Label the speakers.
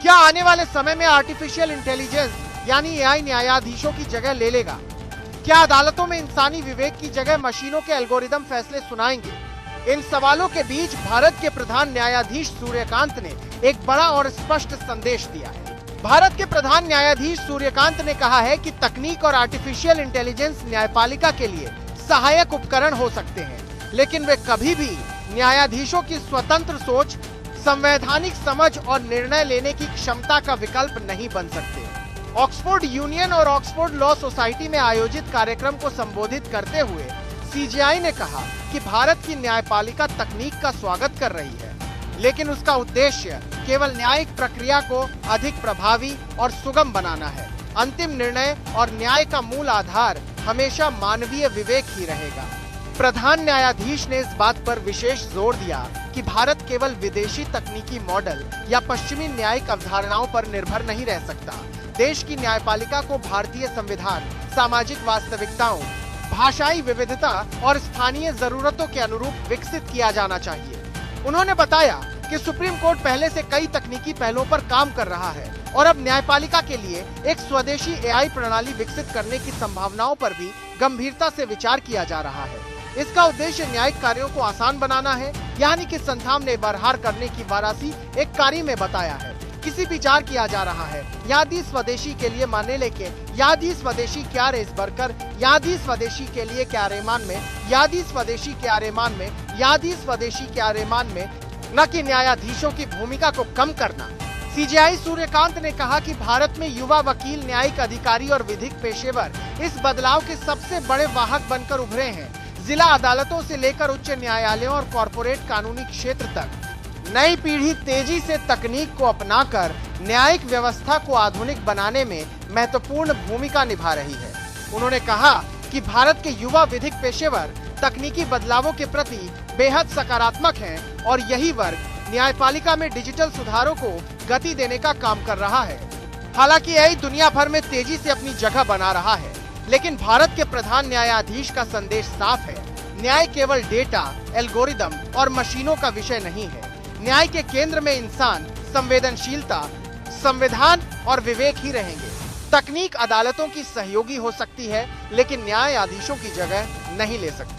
Speaker 1: क्या आने वाले समय में आर्टिफिशियल इंटेलिजेंस यानी एआई न्यायाधीशों की जगह ले लेगा? क्या अदालतों में इंसानी विवेक की जगह मशीनों के एल्गोरिदम फैसले सुनाएंगे? इन सवालों के बीच भारत के प्रधान न्यायाधीश सूर्यकांत ने एक बड़ा और स्पष्ट संदेश दिया है। भारत के प्रधान न्यायाधीश सूर्यकांत ने कहा है कि तकनीक और आर्टिफिशियल इंटेलिजेंस न्यायपालिका के लिए सहायक उपकरण हो सकते हैं, लेकिन वे कभी भी न्यायाधीशों की स्वतंत्र सोच, संवैधानिक समझ और निर्णय लेने की क्षमता का विकल्प नहीं बन सकते। ऑक्सफोर्ड यूनियन और ऑक्सफोर्ड लॉ सोसाइटी में आयोजित कार्यक्रम को संबोधित करते हुए सीजेआई ने कहा कि भारत की न्यायपालिका तकनीक का स्वागत कर रही है, लेकिन उसका उद्देश्य केवल न्यायिक प्रक्रिया को अधिक प्रभावी और सुगम बनाना है। अंतिम निर्णय और न्याय का मूल आधार हमेशा मानवीय विवेक ही रहेगा। प्रधान न्यायाधीश ने इस बात पर विशेष जोर दिया कि भारत केवल विदेशी तकनीकी मॉडल या पश्चिमी न्यायिक अवधारणाओं पर निर्भर नहीं रह सकता। देश की न्यायपालिका को भारतीय संविधान, सामाजिक वास्तविकताओं, भाषाई विविधता और स्थानीय जरूरतों के अनुरूप विकसित किया जाना चाहिए। उन्होंने बताया कि सुप्रीम कोर्ट पहले से कई तकनीकी पहलों पर काम कर रहा है और अब न्यायपालिका के लिए एक स्वदेशी एआई प्रणाली विकसित करने की संभावनाओं पर भी गंभीरता से विचार किया जा रहा है। इसका उद्देश्य न्यायिक कार्यों को आसान बनाना है, यानी कि संथाम ने बरहार करने की वारासी एक कार्य में बताया है। किसी विचार किया जा रहा है यादी स्वदेशी के लिए माने लेके यादी स्वदेशी क्या रेस बरकर यादी स्वदेशी के लिए क्या रेमान में यादी स्वदेशी क्या रेमान में यादी स्वदेशी क्या रेमान में, न कि न्यायाधीशों की भूमिका को कम करना। सीजेआई सूर्यकांत ने कहा कि भारत में युवा वकील, न्यायिक अधिकारी और विधिक पेशेवर इस बदलाव के सबसे बड़े वाहक बनकर उभरे हैं। जिला अदालतों से लेकर उच्च न्यायालयों और कॉर्पोरेट कानूनी क्षेत्र तक नई पीढ़ी तेजी से तकनीक को अपनाकर न्यायिक व्यवस्था को आधुनिक बनाने में महत्वपूर्ण भूमिका निभा रही है। उन्होंने कहा कि भारत के युवा विधिक पेशेवर तकनीकी बदलावों के प्रति बेहद सकारात्मक हैं और यही वर्ग न्यायपालिका में डिजिटल सुधारों को गति देने का काम कर रहा है। हालांकि एआई दुनिया भर में तेजी से अपनी जगह बना रहा है, लेकिन भारत के प्रधान न्यायाधीश का संदेश साफ है। न्याय केवल डेटा, एल्गोरिदम और मशीनों का विषय नहीं है। न्याय के केंद्र में इंसान, संवेदनशीलता, संविधान और विवेक ही रहेंगे। तकनीक अदालतों की सहयोगी हो सकती है, लेकिन न्यायाधीशों की जगह नहीं ले सकती।